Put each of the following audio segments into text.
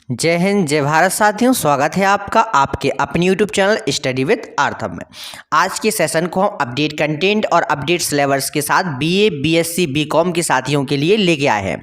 जय हिंद, जय भारत साथियों। स्वागत है आपका आपके अपने यूट्यूब चैनल स्टडी विद आर्थम में। आज के सेशन को हम अपडेट कंटेंट और अपडेट सिलेबस के साथ बीए, बीएससी, बीकॉम के साथियों के लिए लेके आए हैं,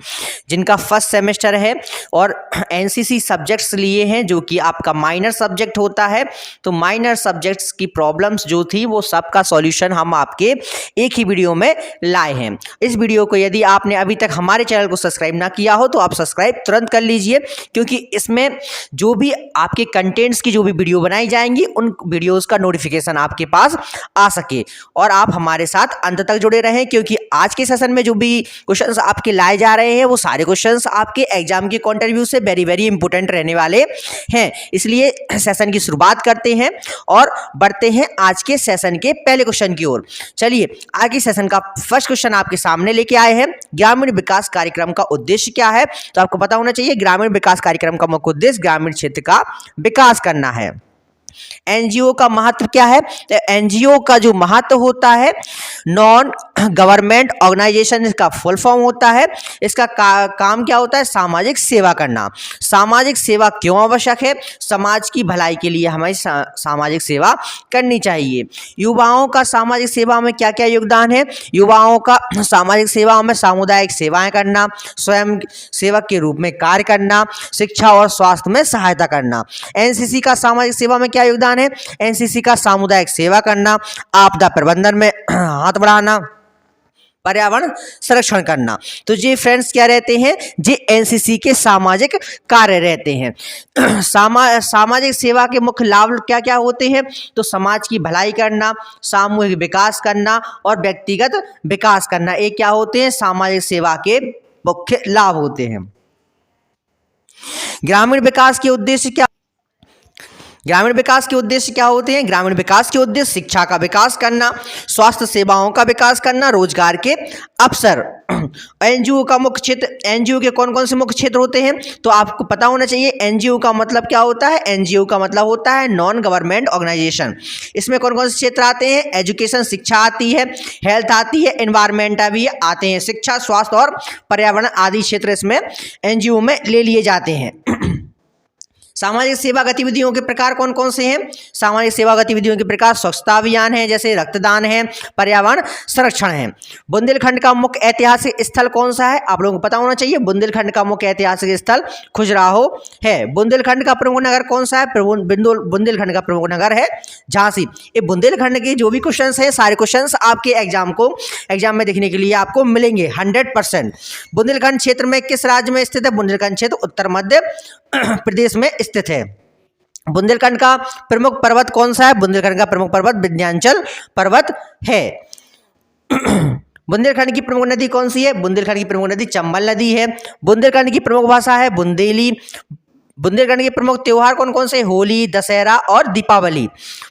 जिनका फर्स्ट सेमेस्टर है और एनसीसी सब्जेक्ट्स लिए हैं, जो कि आपका माइनर सब्जेक्ट होता है। तो माइनर सब्जेक्ट्स की प्रॉब्लम्स जो थी वो सबका सॉल्यूशन हम आपके एक ही वीडियो में लाए हैं। इस वीडियो को यदि आपने अभी तक हमारे चैनल को सब्सक्राइब ना किया हो तो आप सब्सक्राइब तुरंत कर लीजिए, क्योंकि इसमें जो भी आपके कंटेंट्स की जो भी वीडियो बनाई जाएंगी उन वीडियोस का नोटिफिकेशन आपके पास आ सके और आप हमारे साथ अंत तक जुड़े रहें, क्योंकि आज के सेशन में जो भी क्वेश्चंस आपके लाए जा रहे हैं वो सारे क्वेश्चंस आपके एग्जाम के पॉइंट ऑफ व्यू से वेरी वेरी इंपॉर्टेंट रहने वाले हैं। इसलिए सेशन की शुरुआत करते हैं और बढ़ते हैं आज के सेशन के पहले क्वेश्चन की ओर। चलिए, आज के सेशन का फर्स्ट क्वेश्चन आपके सामने लेके आए हैं। ग्रामीण विकास कार्यक्रम का उद्देश्य क्या है? तो आपको पता होना चाहिए, ग्रामीण विकास कार्यक्रम का मुख्य उद्देश्य ग्रामीण क्षेत्र का विकास करना है। एनजीओ का महत्व क्या है? तो एनजीओ का जो महत्व होता है, नॉन गवर्नमेंट ऑर्गेनाइजेशन इसका फुल फॉर्म होता है। इसका काम क्या होता है? सामाजिक सेवा करना। सामाजिक सेवा क्यों आवश्यक है? समाज की भलाई के लिए हमें सामाजिक सेवा करनी चाहिए। युवाओं का सामाजिक सेवा में क्या क्या योगदान है? युवाओं का सामाजिक सेवा में सामुदायिक सेवाएं करना, स्वयं सेवक के रूप में कार्य करना, शिक्षा और स्वास्थ्य में सहायता करना। एनसीसी का सामाजिक सेवा में क्या योगदान है? एनसीसी का सामुदायिक सेवा करना, आपदा प्रबंधन में हाथ बढ़ाना, पर्यावरण संरक्षण करना। तो ये फ्रेंड्स क्या रहते हैं? ये एनसीसी के सामाजिक कार्य रहते हैं। सामाजिक सेवा के मुख्य लाभ क्या क्या होते हैं? तो समाज की भलाई करना, सामूहिक विकास करना और व्यक्तिगत विकास करना। ये क्या होते हैं? सामाजिक सेवा के मुख्य लाभ होते हैं। ग्रामीण विकास के उद्देश्य क्या? ग्रामीण विकास के उद्देश्य क्या होते हैं? ग्रामीण विकास के उद्देश्य शिक्षा का विकास करना, स्वास्थ्य सेवाओं का विकास करना, रोजगार के अवसर। एनजीओ का मुख्य क्षेत्र, एनजीओ के कौन कौन से मुख्य क्षेत्र होते हैं? तो आपको पता होना चाहिए एनजीओ का मतलब क्या होता है। एनजीओ का मतलब होता है नॉन गवर्नमेंट ऑर्गेनाइजेशन। इसमें कौन कौन से क्षेत्र आते हैं? एजुकेशन शिक्षा आती है, हेल्थ आती है, एनवायरमेंट भी आते हैं। शिक्षा, स्वास्थ्य और पर्यावरण आदि क्षेत्र इसमें एनजीओ में ले लिए जाते हैं। सामाजिक सेवा गतिविधियों के प्रकार कौन कौन से हैं? सामाजिक सेवा गतिविधियों के प्रकार स्वच्छता अभियान है, जैसे रक्तदान है, पर्यावरण संरक्षण है। बुंदेलखंड का मुख्य ऐतिहासिक स्थल कौन सा है? आप लोगों को पता होना चाहिए, बुंदेलखंड का मुख्य ऐतिहासिक स्थल खजुराहो है। बुंदेलखंड का प्रमुख नगर कौन सा है? बुंदेलखंड का प्रमुख नगर है झांसी। ये बुंदेलखंड के जो भी क्वेश्चंस हैं, सारे क्वेश्चंस आपके एग्जाम में देखने के लिए आपको मिलेंगे 100%। बुंदेलखंड क्षेत्र में किस राज्य में स्थित है? बुंदेलखंड क्षेत्र उत्तर मध्य प्रदेश में स्थित है। बुंदेलखंड का प्रमुख पर्वत कौन सा है? बुंदेलखंड का प्रमुख पर्वत विंध्याचल पर्वत है। बुंदेलखंड की प्रमुख नदी कौन सी है? बुंदेलखंड की प्रमुख नदी चंबल नदी है। बुंदेलखंड की प्रमुख भाषा है बुंदेली। बुंदेलखंड के प्रमुख त्योहार कौन कौन से? होली, दशहरा और दीपावली।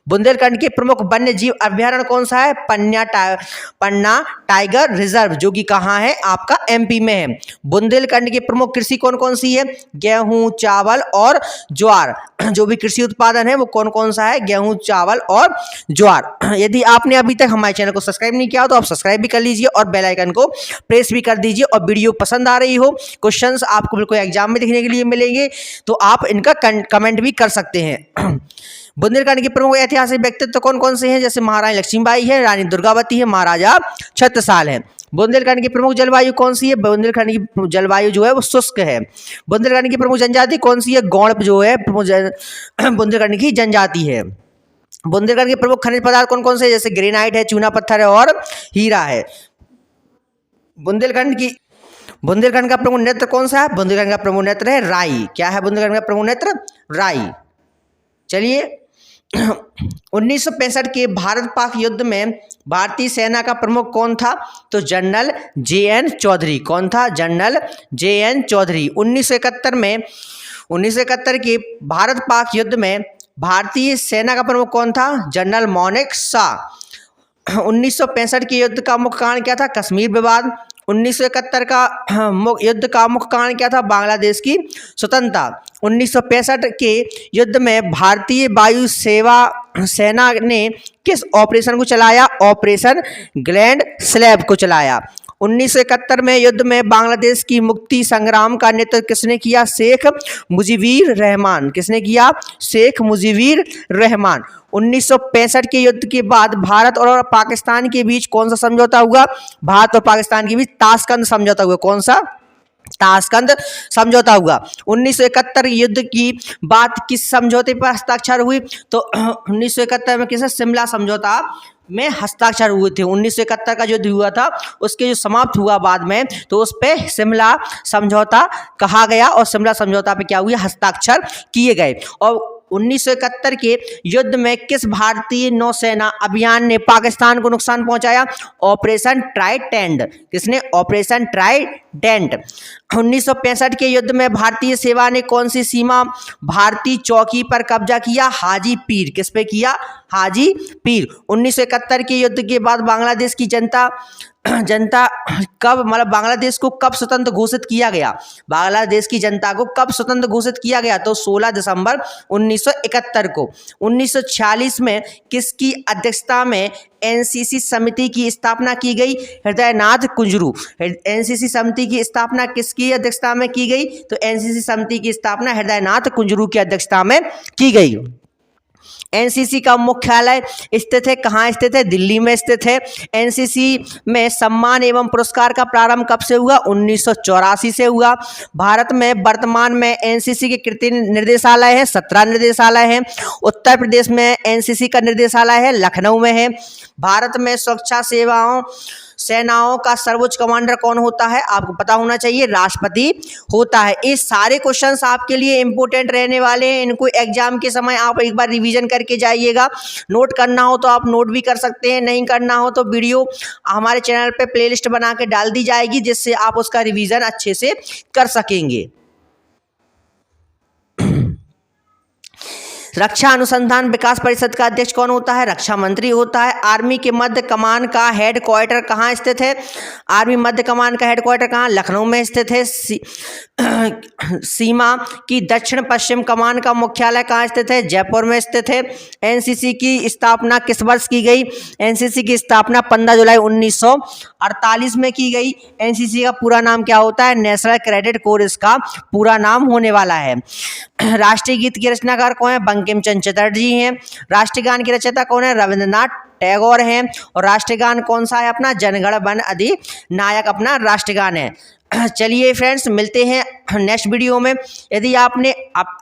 बुंदेलखंड के प्रमुख वन्य जीव अभ्यारण्य कौन सा है? पन्ना टाइगर रिजर्व, जो कि कहाँ है? आपका एमपी में है। बुंदेलखंड के प्रमुख कृषि कौन कौन सी है? गेहूं, चावल और ज्वार। जो भी कृषि उत्पादन है वो कौन कौन सा है? गेहूं, चावल और ज्वार। यदि आपने अभी तक हमारे चैनल को सब्सक्राइब नहीं किया हो तो आप सब्सक्राइब भी कर लीजिए और बेल आइकन को प्रेस भी कर दीजिए। और वीडियो पसंद आ रही हो, क्वेश्चंस आपको बिल्कुल एग्जाम में देखने के लिए मिलेंगे, तो आप इनका कमेंट भी कर सकते हैं। बुंदेलखंड के प्रमुख ऐतिहासिक व्यक्तित्व कौन कौन से हैं? जैसे महारानी लक्ष्मीबाई है, रानी दुर्गावती है, महाराजा छत्रसाल है। बुंदेलखंड की प्रमुख जलवायु कौन सी है? बुंदेलखंड की जलवायु जो है वो शुष्क है। बुंदेलखंड की प्रमुख जनजाति कौन सी है? गौड़ जो है बुंदेलखंड की जनजाति है। बुंदेलखंड के प्रमुख खनिज पदार्थ कौन कौन से? जैसे ग्रेनाइट है, चूना पत्थर है और हीरा है। बुंदेलखंड का प्रमुख नृत्य कौन सा है? बुंदेलखंड का प्रमुख नृत्य है राई। क्या है बुंदेलखंड का प्रमुख नृत्य? राई। चलिए, 1965 के भारत पाक युद्ध में भारतीय सेना का प्रमुख कौन था? तो जनरल JN चौधरी। कौन था? General JN Chaudhary. 1971 के भारत पाक युद्ध में भारतीय सेना का प्रमुख कौन था? जनरल मानेक शॉ। 1965 के युद्ध का मुख्य कारण क्या था? कश्मीर विवाद। 1971 का युद्ध का मुख्य कारण क्या था? बांग्लादेश की स्वतंत्रता। 1965 के युद्ध में भारतीय वायु सेना ने किस ऑपरेशन को चलाया? ऑपरेशन ग्रैंड स्लैब को चलाया। 1971 में युद्ध में बांग्लादेश की मुक्ति संग्राम का नेतृत्व किसने किया? शेख मुजीबुर रहमान। किसने किया? शेख मुजीबुर रहमान। 1965 के युद्ध के बाद भारत और पाकिस्तान के बीच कौन सा समझौता हुआ? भारत और पाकिस्तान के बीच ताशकंद समझौता हुआ। कौन सा? ताशकंद समझौता हुआ। 1971 युद्ध की बात किस समझौते पर हस्ताक्षर हुई? तो 1971 में किसे? शिमला समझौता में हस्ताक्षर हुए थे। 1971 का युद्ध हुआ था उसके जो समाप्त हुआ बाद में, तो उस पे शिमला समझौता कहा गया और शिमला समझौता पे क्या हुआ? हस्ताक्षर किए गए। और 1971 के युद्ध में किस भारतीय नौसेना अभियान ने पाकिस्तान को नुकसान पहुंचाया? Operation Trident. किसने? Operation Trident. 1965 के युद्ध में भारतीय सेना ने कौन सी सीमा भारतीय चौकी पर कब्जा किया? हाजी पीर। किस पे किया? हाजी पीर। 1971 के युद्ध के बाद बांग्लादेश की जनता कब, मतलब बांग्लादेश को कब स्वतंत्र घोषित किया गया? बांग्लादेश की जनता को कब स्वतंत्र घोषित किया गया? तो 16 दिसंबर 1971 को। 1946 में किसकी अध्यक्षता में एनसीसी समिति की स्थापना की गई? हृदयनाथ कुंजरू। एनसीसी समिति की स्थापना किसकी अध्यक्षता में की गई? तो एनसीसी समिति की स्थापना हृदयनाथ कुंजरू की अध्यक्षता में की गई। एनसीसी का मुख्यालय स्थित है, कहाँ स्थित है? दिल्ली में स्थित है। एनसीसी में सम्मान एवं पुरस्कार का प्रारंभ कब से हुआ? 1984 से हुआ। भारत में वर्तमान में एनसीसी के कितने निर्देशालय है? 17 निर्देशालय हैं। उत्तर प्रदेश में एनसीसी का निर्देशालय है, लखनऊ में है। भारत में सुरक्षा सेनाओं का सर्वोच्च कमांडर कौन होता है? आपको पता होना चाहिए, राष्ट्रपति होता है। ये सारे क्वेश्चंस आपके लिए इंपॉर्टेंट रहने वाले हैं। इनको एग्जाम के समय आप एक बार रिवीजन करके जाइएगा। नोट करना हो तो आप नोट भी कर सकते हैं, नहीं करना हो तो वीडियो हमारे चैनल पे प्लेलिस्ट बना के डाल दी जाएगी, जिससे आप उसका रिवीजन अच्छे से कर सकेंगे। रक्षा अनुसंधान विकास परिषद का अध्यक्ष कौन होता है? रक्षा मंत्री होता है। आर्मी के मध्य कमान का हेडक्वार्टर कहाँ स्थित है? आर्मी मध्य कमान का हेडक्वार्टर कहाँ? लखनऊ में स्थित है। सीमा की दक्षिण पश्चिम कमान का मुख्यालय कहाँ स्थित है? जयपुर में स्थित है। एनसीसी की स्थापना किस वर्ष की गई? एनसीसी की स्थापना 15 जुलाई 1948 में की गई। एनसीसी का पूरा नाम क्या होता है? नेशनल कैडेट कोर इसका पूरा नाम होने वाला है। राष्ट्रीय गीत के रचनाकार कौन है? बंकिम चंद्र चटर्जी हैं। राष्ट्रगान के रचयिता कौन है? रविंद्रनाथ टैगोर हैं। और राष्ट्रगान कौन सा है अपना? जनगण मन अधिनायक अपना राष्ट्रगान है। चलिए फ्रेंड्स, मिलते हैं नेक्स्ट वीडियो में। यदि आपने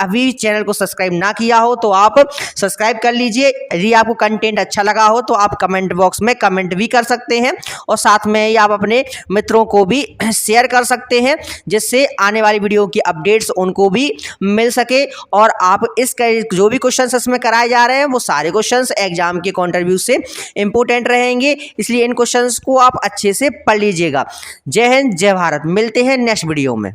अभी चैनल को सब्सक्राइब ना किया हो तो आप सब्सक्राइब कर लीजिए। यदि आपको कंटेंट अच्छा लगा हो तो आप कमेंट बॉक्स में कमेंट भी कर सकते हैं और साथ में ही आप अपने मित्रों को भी शेयर कर सकते हैं, जिससे आने वाली वीडियो की अपडेट्स उनको भी मिल सके। और आप जो भी क्वेश्चन इसमें कराए जा रहे हैं वो सारे क्वेश्चन एग्जाम के पॉइंट ऑफ व्यू से इंपॉर्टेंट रहेंगे, इसलिए इन क्वेश्चन को आप अच्छे से पढ़ लीजिएगा। जय हिंद, जय भारत। मिलते हैं नेक्स्ट वीडियो में।